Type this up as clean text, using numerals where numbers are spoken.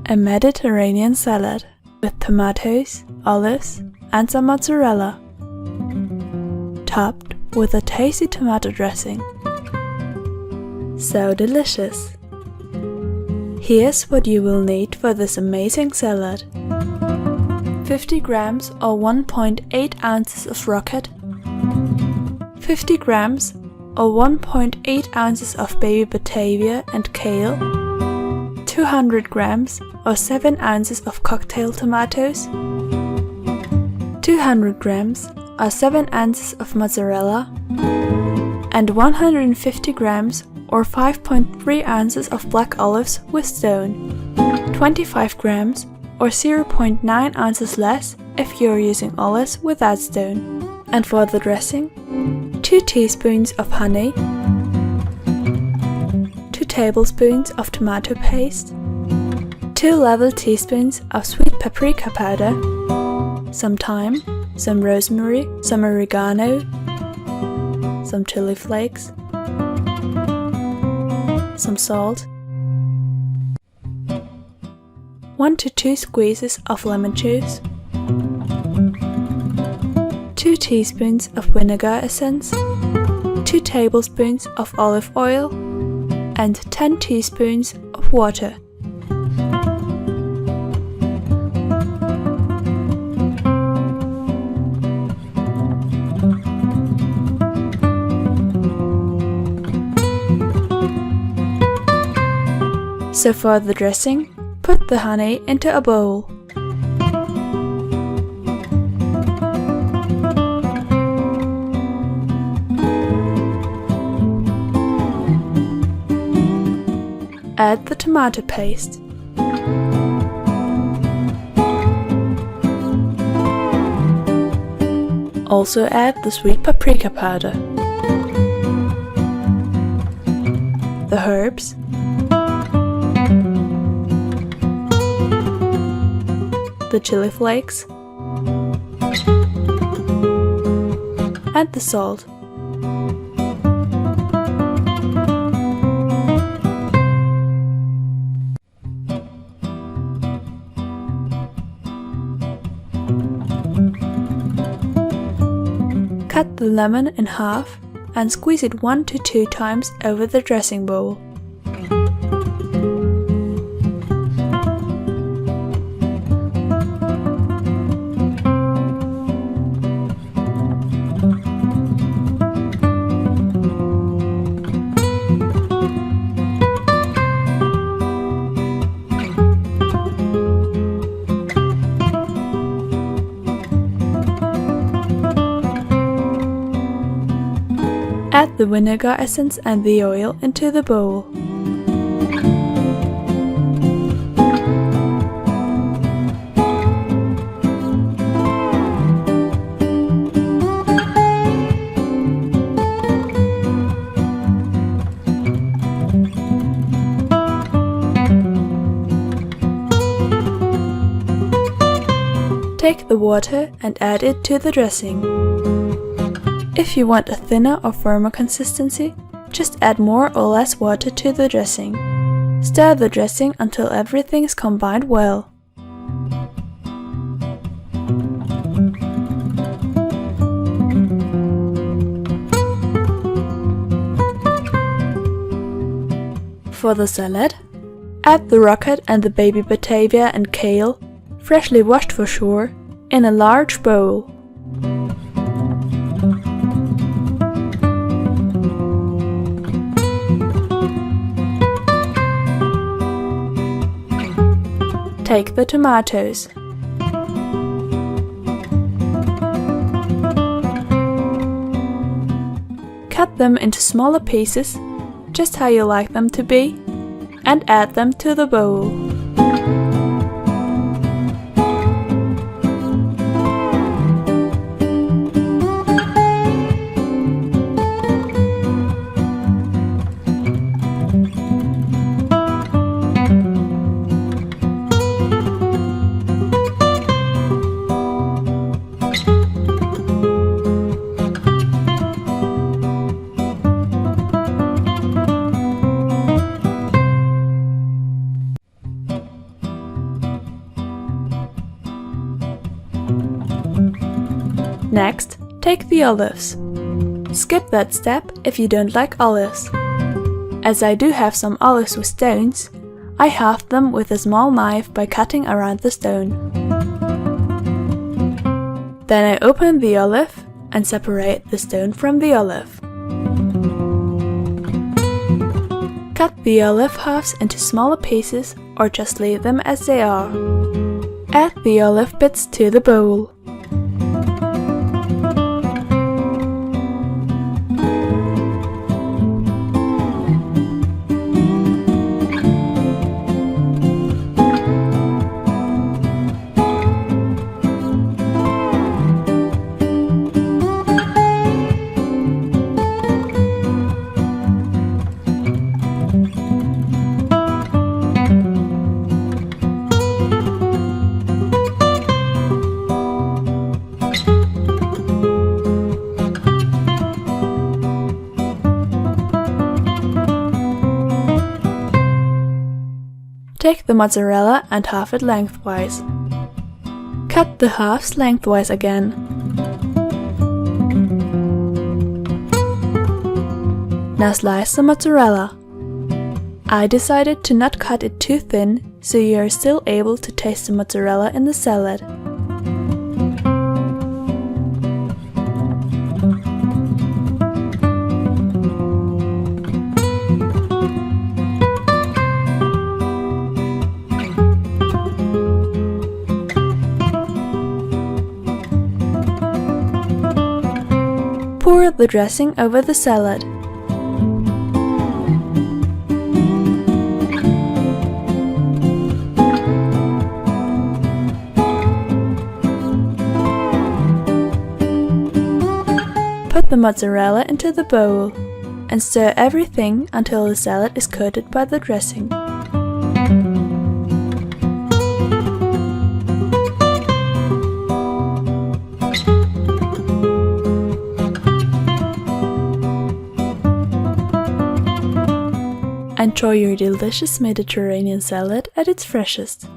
A Mediterranean salad with tomatoes, olives, and some mozzarella, topped with a tasty tomato dressing. So delicious! Here's what you will need for this amazing salad. 50 grams or 1.8 ounces of rocket, 50 grams or 1.8 ounces of baby batavia and kale, 200 grams or 7 ounces of cocktail tomatoes, 200 grams or 7 ounces of mozzarella, and 150 grams or 5.3 ounces of black olives with stone, 25 grams or 0.9 ounces less if you're using olives without stone. And for the dressing, 2 teaspoons of honey, 2 tablespoons of tomato paste, 2 level teaspoons of sweet paprika powder, some thyme, some rosemary, some oregano, some chili flakes, some salt, 1 to 2 squeezes of lemon juice, 2 teaspoons of vinegar essence, 2 tablespoons of olive oil, and 10 teaspoons of water. So for the dressing, put the honey into a bowl. Add the tomato paste. Also add the sweet paprika powder, the herbs, the chili flakes, and the salt. Cut the lemon in half and squeeze it 1 to 2 times over the dressing bowl. Add the vinegar essence and the oil into the bowl. Take the water and add it to the dressing. If you want a thinner or firmer consistency, just add more or less water to the dressing. Stir the dressing until everything is combined well. For the salad, add the rocket and the baby batavia and kale, freshly washed for sure, in a large bowl. Take the tomatoes. Cut them into smaller pieces, just how you like them to be, and add them to the bowl. Next, take the olives. Skip that step if you don't like olives. As I do have some olives with stones, I halved them with a small knife by cutting around the stone. Then I open the olive and separate the stone from the olive. Cut the olive halves into smaller pieces or just leave them as they are. Add the olive bits to the bowl. Take the mozzarella and halve it lengthwise. Cut the halves lengthwise again. Now slice the mozzarella. I decided to not cut it too thin, so you are still able to taste the mozzarella in the salad. Pour the dressing over the salad. Put the mozzarella into the bowl and stir everything until the salad is coated by the dressing. Enjoy your delicious Mediterranean salad at its freshest.